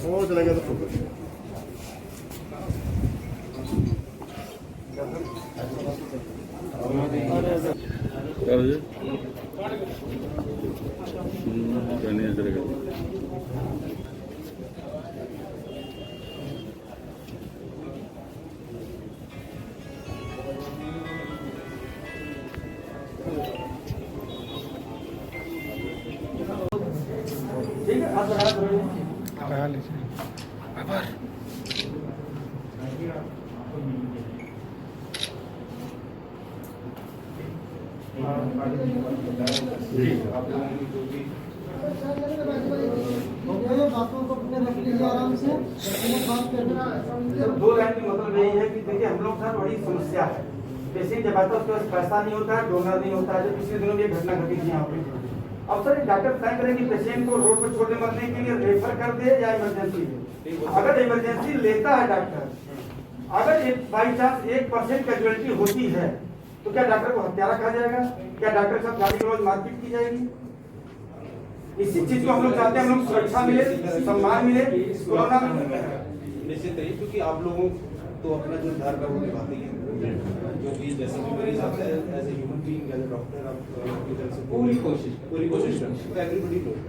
वो चलेगा तो फोकस दो लाइन की मतलब यही है कि देखिए हम लोग का बड़ी समस्या है। पेशेंट जब आता है उसके पास पैसा नहीं होता है, डोनर नहीं होता है। जो पिछले दिनों में ये घटना घटी थी यहाँ पे, अब सर डॉक्टर तय करें कि पेशेंट को रोड पर छोड़ने मरने के लिए रेफर कर दे या इमरजेंसी दे। अगर इमरजेंसी लेता है डॉक्टर, अगर बाई चांस 1% कैजुअलिटी होती है तो क्या डॉक्टर को हत्यारा कहा जाएगा? क्या डॉक्टर के साथ गाली गलौज मारपीट की जाएगी? इसी चीज को हम लोग चाहते हैं, हम लोग सुरक्षा मिले, सम्मान मिले कोरोना में। निश्चित है, क्योंकि आप लोगों तो अपना जो धर्म है वो निभाते हैं, जो भी जैसे भी मरीज आता है as a human being, as a doctor आप आपकी तरफ से पूरी कोशिश करते हैं। एवरीबॉडी नोट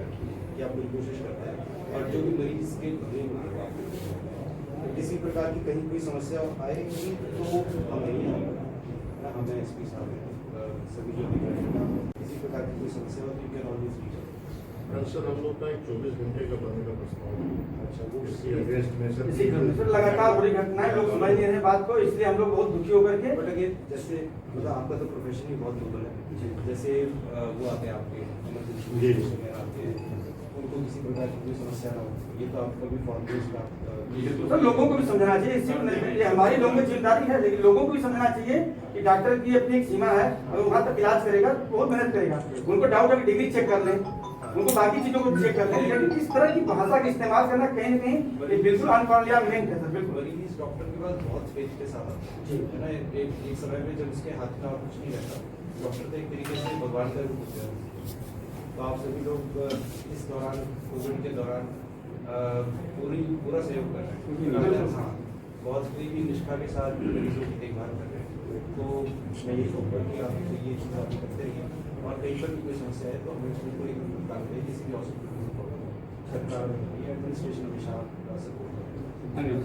कि आप पूरी कोशिश करते हैं और जो भी मरीज के किसी प्रकार की कहीं कोई समस्या आएगी तो हमें एसपी साहब सभी जो भी किसी प्रकार की कोई समस्या हो तो you can always reach out. Sir हम लोग का 24 घंटे का बनने का प्रस्ताव है। अच्छा, वो इसकी अगेंस्ट में सर लगातार बड़ी घटनाएं लोग समझ नहीं रहे बात को, इसलिए हम लोग बहुत दुखी होकर के। बट अगेन जैसे मतलब आपका तो प्रोफेशन ही बहुत नोबल है, जैसे वो आते हैं आपके इमरजेंसी में आते हैं, उनको किसी प्रकार की कोई समस्या ना हो, ये तो आपका भी फॉर्मेशन का सर लोगों को भी समझना चाहिए, ये हमारी लोगों की जिम्मेदारी है, लेकिन लोगों को भी समझना चाहिए कि डॉक्टर की अपनी एक सीमा है, अगर वहाँ तक इलाज करेगा बहुत मेहनत करेगा। उनको डाउट है कि डिग्री चेक कर लें, उनको बाकी चीजों को चेक कर लें, लेकिन इस तरह की भाषा का इस्तेमाल करना कहीं न कहीं ये बिल्कुल अनपार्लियामेंट है सर। बिल्कुल मरीज डॉक्टर के पास बहुत स्पेस के साथ आता है ना, एक समय में जब उसके हाथ में और कुछ नहीं रहता, डॉक्टर तो एक तरीके से भगवान का रूप होते हैं। तो आप सभी लोग इस दौरान कोविड के दौरान पूरा सहयोग कर रहे हैं। हाँ, बहुत ही निष्ठा के साथ मरीजों की देखभाल कर रहे हैं। तो मैं यही कहूँगा कि आप ये चीज़ आप करते रहिए और कहीं पर भी कोई समस्या है तो हमें बिल्कुल एक काम करें, किसी भी हॉस्पिटल में सरकार एडमिनिस्ट्रेशन हमेशा सपोर्ट करें।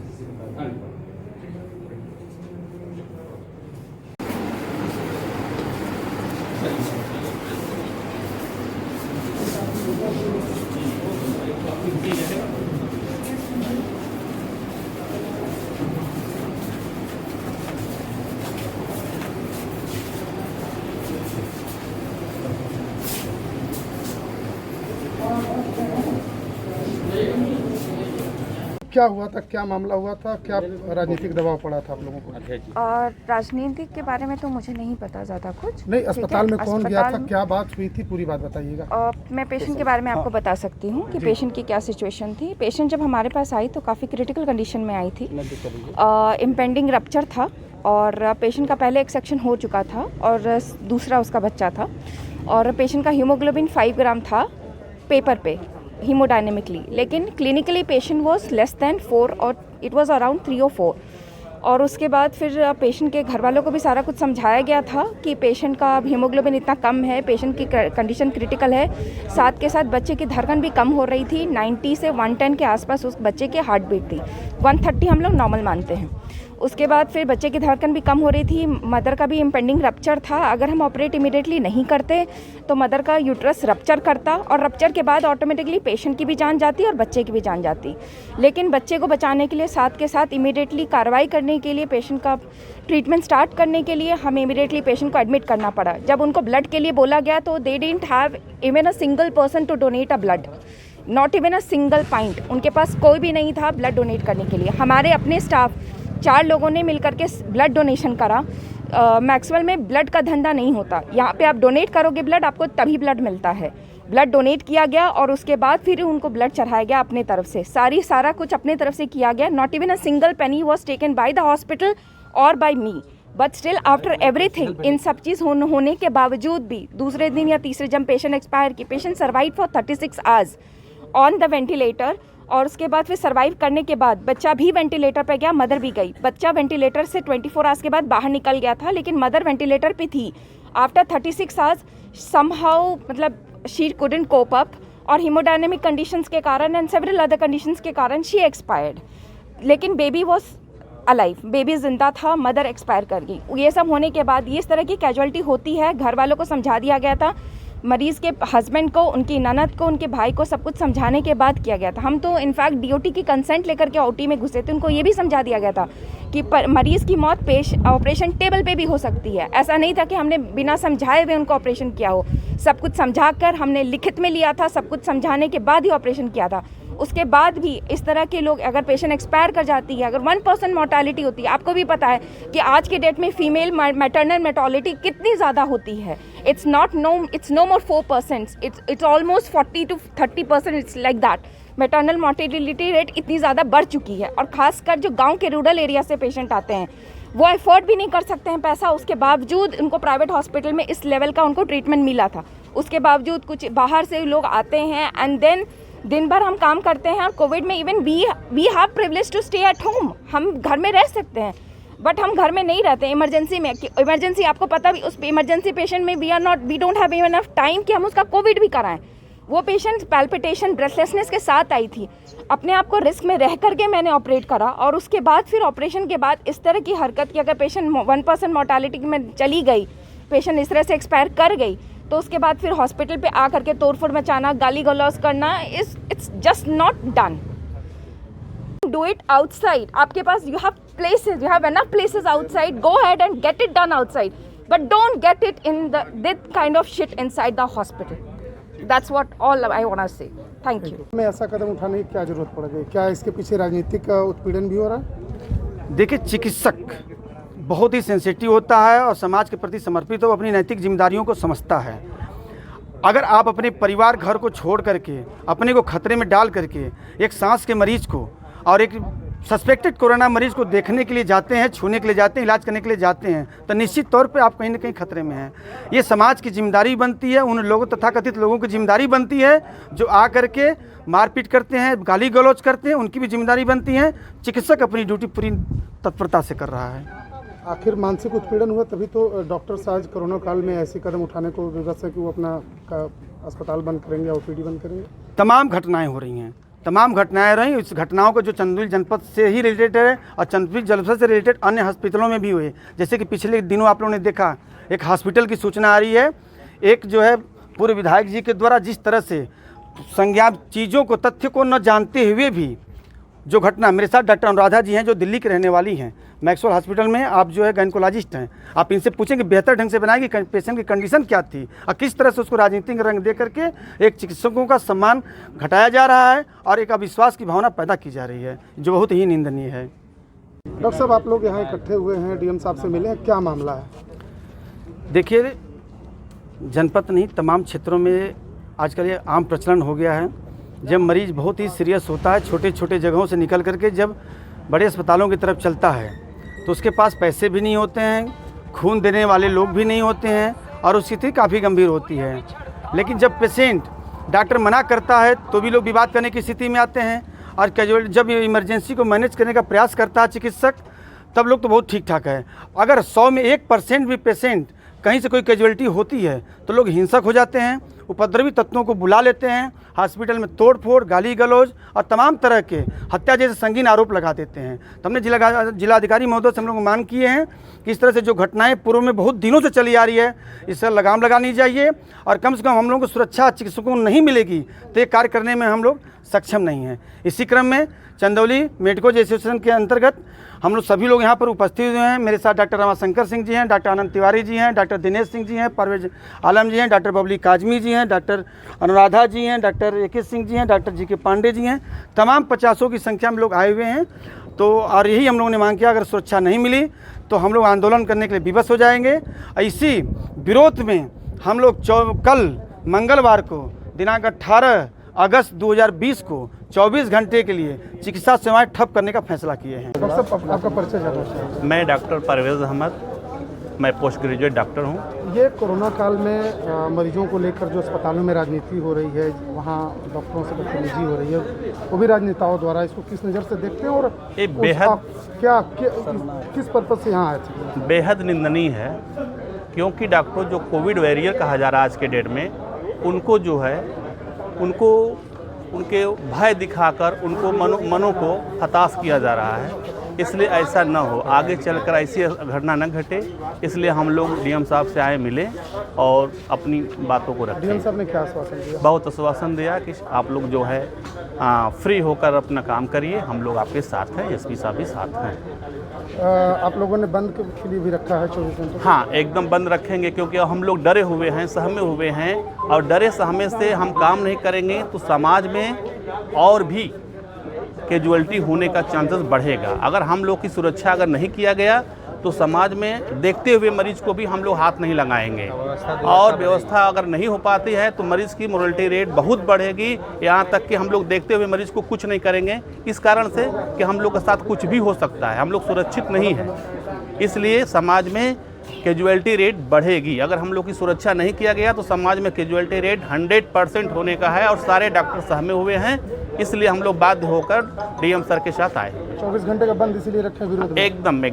क्या हुआ था, क्या मामला हुआ था, क्या राजनीतिक दबाव पड़ा था आप लोगों को? और राजनीति के बारे में तो मुझे नहीं पता ज़्यादा कुछ। नहीं, अस्पताल में कौन गया था, क्या बात हुई थी, पूरी बात बताइएगा। मैं पेशेंट के बारे में आपको बता सकती हूँ कि पेशेंट की क्या सिचुएशन थी। पेशेंट जब हमारे पास आई तो काफ़ी क्रिटिकल कंडीशन में आई थी। इम्पेंडिंग रप्चर था और पेशेंट का पहले एक सेक्शन हो चुका था और दूसरा उसका बच्चा था और पेशेंट का हीमोग्लोबिन 5 ग्राम था पेपर पे हीमोडायनेमिकली, लेकिन clinically patient was less than 4 और इट वाज अराउंड 3 और 4। और उसके बाद फिर पेशेंट के घर वालों को भी सारा कुछ समझाया गया था कि पेशेंट का हीमोग्लोबिन इतना कम है, पेशेंट की कंडीशन क्रिटिकल है। साथ के साथ बच्चे की धड़कन भी कम हो रही थी, 90 से 110 के आसपास उस बच्चे की हार्ट बीट थी, 130 हम लोग नॉर्मल मानते हैं। उसके बाद फिर बच्चे की धड़कन भी कम हो रही थी, मदर का भी इम्पेंडिंग रप्चर था। अगर हम ऑपरेट इमीडिएटली नहीं करते तो मदर का यूट्रस रप्चर करता और रप्चर के बाद ऑटोमेटिकली पेशेंट की भी जान जाती और बच्चे की भी जान जाती। लेकिन बच्चे को बचाने के लिए साथ के साथ इमीडिएटली कार्रवाई करने के लिए, पेशेंट का ट्रीटमेंट स्टार्ट करने के लिए हमें इमीडिएटली पेशेंट को एडमिट करना पड़ा। जब उनको ब्लड के लिए बोला गया तो they didn't have even a single person to donate a blood, not even a single point. उनके पास कोई भी नहीं था ब्लड डोनेट करने के लिए। हमारे अपने स्टाफ 4 लोगों ने मिलकर के ब्लड डोनेशन करा। मैक्सवेल में ब्लड का धंधा नहीं होता, यहाँ पे आप डोनेट करोगे ब्लड, आपको तभी ब्लड मिलता है। ब्लड डोनेट किया गया और उसके बाद फिर उनको ब्लड चढ़ाया गया अपने तरफ से, सारा कुछ अपने तरफ से किया गया। Not even a single penny was taken by the hospital or by me. But still after everything, इन सब चीज़ होने के बावजूद भी दूसरे दिन या तीसरे जब पेशेंट एक्सपायर की, patient survive for 36 hours on the ventilator, और उसके बाद फिर सर्वाइव करने के बाद बच्चा भी वेंटिलेटर पे गया, मदर भी गई। बच्चा वेंटिलेटर से 24 आवर्स के बाद बाहर निकल गया था, लेकिन मदर वेंटिलेटर पे थी। आफ्टर 36 आवर्स समहाउ मतलब शी कुडंट कोप अप, और हीमोडायनेमिक कंडीशंस के कारण एंड सेवरल अदर कंडीशंस के कारण शी एक्सपायर्ड। लेकिन बेबी वॉज अलाइव, बेबी जिंदा था, मदर एक्सपायर कर गई। ये सब होने के बाद ये इस तरह की कैजुअलिटी होती है। घर वालों को समझा दिया गया था, मरीज़ के हस्बैंड को, उनकी ननद को, उनके भाई को, सब कुछ समझाने के बाद किया गया था। हम तो इनफैक्ट डीओटी की कंसेंट लेकर के ओटी में घुसे थे, उनको ये भी समझा दिया गया था कि मरीज़ की मौत ऑपरेशन टेबल पे भी हो सकती है। ऐसा नहीं था कि हमने बिना समझाए हुए उनको ऑपरेशन किया हो, सब कुछ समझा कर हमने लिखित में लिया था, सब कुछ समझाने के बाद ही ऑपरेशन किया था। उसके बाद भी इस तरह के लोग, अगर पेशेंट एक्सपायर कर जाती है, अगर 1% मोर्टालिटी होती है, आपको भी पता है कि आज के डेट में फीमेल मैटरनल मोर्टालिटी कितनी ज़्यादा होती है। It's no more 4%, it's almost 40 to 30%, it's like that. Maternal mortality rate इतनी ज़्यादा बढ़ चुकी है, और ख़ासकर जो गाँव के रूरल एरिया से पेशेंट आते हैं, वो एफोर्ड भी नहीं कर सकते हैं पैसा, उसके बावजूद उनको प्राइवेट हॉस्पिटल में इस लेवल का उनको ट्रीटमेंट मिला था। उसके बावजूद कुछ बाहर से लोग आते हैं एंड देन दिन भर हम काम करते हैं, और कोविड में even we have privilege to stay at home, हम घर में रह सकते हैं, बट हम घर में नहीं रहते। इमरजेंसी में, इमरजेंसी आपको पता भी, उस इमरजेंसी पेशेंट में we don't have even enough time कि हम उसका कोविड भी कराएं। वो पेशेंट पैल्पिटेशन, ब्रेथलेसनेस के साथ आई थी, अपने आप को रिस्क में रह करके मैंने ऑपरेट करा, और उसके बाद फिर ऑपरेशन के बाद इस तरह की हरकत की, अगर पेशेंट 1% मोर्टालिटी में चली गई, पेशेंट इस तरह से एक्सपायर कर गई, तो उसके बाद फिर हॉस्पिटल पे आ करके तोड़फोड़ मचाना, गाली गलौज करना, it's just not done. Do it outside, आपके पास you have enough places outside, go ahead and get it done outside, but don't get it in this kind of shit inside the hospital. That's what all I want to say. Thank you. में ऐसा कदम उठाने की क्या जरूरत पड़ गई? क्या इसके पीछे राजनीतिक उत्पीड़न भी हो रहा है? देखिए, चिकित्सक बहुत ही सेंसिटिव होता है और समाज के प्रति समर्पित हो, अपनी नैतिक जिम्मेदारियों को समझता है। अगर आप अपने परिवार घर को छोड़ करके, अपने को खतरे में डाल करके एक सांस के मरीज को और एक सस्पेक्टेड कोरोना मरीज को देखने के लिए जाते हैं, छूने के लिए जाते हैं, इलाज करने के लिए जाते हैं, तो निश्चित तौर पे आप कहीं ना कहीं खतरे में हैं। ये समाज की जिम्मेदारी बनती है, उन लोगों, तथाकथित लोगों की जिम्मेदारी बनती है जो आ करके मारपीट करते हैं, गाली गलौज करते हैं, उनकी भी जिम्मेदारी बनती है। चिकित्सक अपनी ड्यूटी पूरी तत्परता से कर रहा है। आखिर मानसिक उत्पीड़न हुआ तभी तो डॉक्टर आज कोरोना काल में ऐसे कदम उठाने को विवश है कि वो अपना अस्पताल बंद करेंगे, ओपीडी बंद करेंगे। तमाम घटनाएं हो रही हैं, तमाम घटनाएं रही। इस घटनाओं को जो चंदौली जनपद से ही रिलेटेड है और चंदौली जनपद से रिलेटेड अन्य हॉस्पिटलों में भी हुए। जैसे कि पिछले दिनों आप लोगों ने देखा, एक हॉस्पिटल की सूचना आ रही है, एक जो है पूर्व विधायक जी के द्वारा जिस तरह से संज्ञान चीज़ों को, तथ्य को न जानते हुए भी जो घटना, मेरे साथ डॉक्टर अनुराधा जी हैं जो दिल्ली की रहने वाली हैं, मैक्सवेल हॉस्पिटल में आप जो है गायनेकोलॉजिस्ट हैं, आप इनसे पूछेंगे बेहतर ढंग से बनाएंगे पेशेंट की कंडीशन क्या थी और किस तरह से उसको राजनीतिक रंग दे करके एक चिकित्सकों का सम्मान घटाया जा रहा है और एक अविश्वास की भावना पैदा की जा रही है, जो बहुत ही निंदनीय है। डॉक्टर साहब, आप लोग यहाँ इकट्ठे हुए हैं, डीएम साहब से मिले हैं, क्या मामला है? देखिए, जनपद नहीं, तमाम क्षेत्रों में आजकल ये आम प्रचलन हो गया है। जब मरीज बहुत ही सीरियस होता है, छोटे छोटे जगहों से निकल करके जब बड़े अस्पतालों की तरफ चलता है, तो उसके पास पैसे भी नहीं होते हैं, खून देने वाले लोग भी नहीं होते हैं और उसकी स्थिति काफ़ी गंभीर होती है। लेकिन जब पेशेंट, डॉक्टर मना करता है तो भी लोग विवाद करने की स्थिति में आते हैं, और कैजुअल जब इमरजेंसी को मैनेज करने का प्रयास करता है चिकित्सक, तब लोग तो बहुत ठीक ठाक है। अगर 100 में 1% भी पेशेंट कहीं से कोई कैजुअलिटी होती है तो लोग हिंसक हो जाते हैं, उपद्रवी तत्वों को बुला लेते हैं, हॉस्पिटल में तोड़फोड़, गाली गलौज और तमाम तरह के हत्या जैसे संगीन आरोप लगा देते हैं। तो हमने जिलाधिकारी महोदय से हम लोग मांग किए हैं कि इस तरह से जो घटनाएं पूर्व में बहुत दिनों से चली आ रही है, इससे लगाम लगानी चाहिए और कम से कम हम लोगों को सुरक्षा चिकित्सकों को नहीं मिलेगी तो ये कार्य करने में हम लोग सक्षम नहीं हैं। इसी क्रम में चंदौली मेडिकल एसोसिएशन के अंतर्गत हम लोग सभी लोग यहाँ पर उपस्थित हुए हैं। मेरे साथ डॉक्टर रमाशंकर सिंह जी हैं, डॉक्टर आनंद तिवारी जी हैं, डॉक्टर दिनेश सिंह जी हैं, परवेज आलम जी हैं, डॉक्टर बबली काजमी जी हैं, डॉक्टर अनुराधा जी हैं, डॉक्टर एके सिंह जी हैं, डॉक्टर जी के पांडे जी हैं। तमाम 50 की संख्या में लोग आए हुए हैं। तो और यही हम लोगों ने मांग किया, अगर सुरक्षा नहीं मिली तो हम लोग आंदोलन करने के लिए विवश हो जाएंगे। इसी विरोध में हम लोग कल मंगलवार को दिनांक 18 अगस्त 2020 को 24 घंटे के लिए चिकित्सा सेवाएं ठप करने का फैसला किए हैं। डॉक्टर साहब, आपका परिचय जानना चाहिए। मैं डॉक्टर परवेज़ अहमद, मैं पोस्ट ग्रेजुएट डॉक्टर हूँ। ये कोरोना काल में मरीजों को लेकर जो अस्पतालों में राजनीति हो रही है, वहाँ डॉक्टरों से बदतमीजी हो रही है, वो भी राजनेताओं द्वारा, इसको किस नज़र से देखते हैं और ये बेहद किस पर्पज से यहाँ आए थे? बेहद निंदनीय है, क्योंकि डॉक्टर जो कोविड वॉरियर कहा जा रहा है आज के डेट में, उनको जो है उनके भय दिखाकर उनको मनों को हताश किया जा रहा है। इसलिए ऐसा न हो, आगे चलकर ऐसी घटना न घटे, इसलिए हम लोग डीएम साहब से आए मिले और अपनी बातों को रखें। डीएम साहब ने क्या आश्वासन दिया? बहुत आश्वासन दिया कि आप लोग जो है फ्री होकर अपना काम करिए, हम लोग आपके साथ हैं, एसपी साहब भी साथ हैं। आप लोगों ने बंद के लिए भी रखा है 24 घंटे? हाँ, एकदम बंद रखेंगे, क्योंकि हम लोग डरे हुए हैं, सहमे हुए हैं, और डरे सहमे से हम काम नहीं करेंगे तो समाज में और भी कैजुअलिटी होने का चांसेस बढ़ेगा। अगर हम लोग की सुरक्षा अगर नहीं किया गया तो समाज में देखते हुए मरीज को भी हम लोग हाथ नहीं लगाएंगे, और व्यवस्था अगर नहीं हो पाती है तो मरीज की मोर्टलिटी रेट बहुत बढ़ेगी, यहाँ तक कि हम लोग देखते हुए मरीज को कुछ नहीं करेंगे, इस कारण से कि हम लोग के साथ कुछ भी हो सकता है, हम लोग सुरक्षित नहीं हैं। इसलिए समाज में कैजुअलिटी रेट बढ़ेगी। अगर हम लोग की सुरक्षा नहीं किया गया तो समाज में कैजुअलिटी रेट 100% होने का है, और सारे डॉक्टर सहमे हुए हैं, इसलिए हम लोग बाध्य होकर डीएम सर के साथ आए। 24 घंटे का बंद इसीलिए रखें विरोध में? एकदम।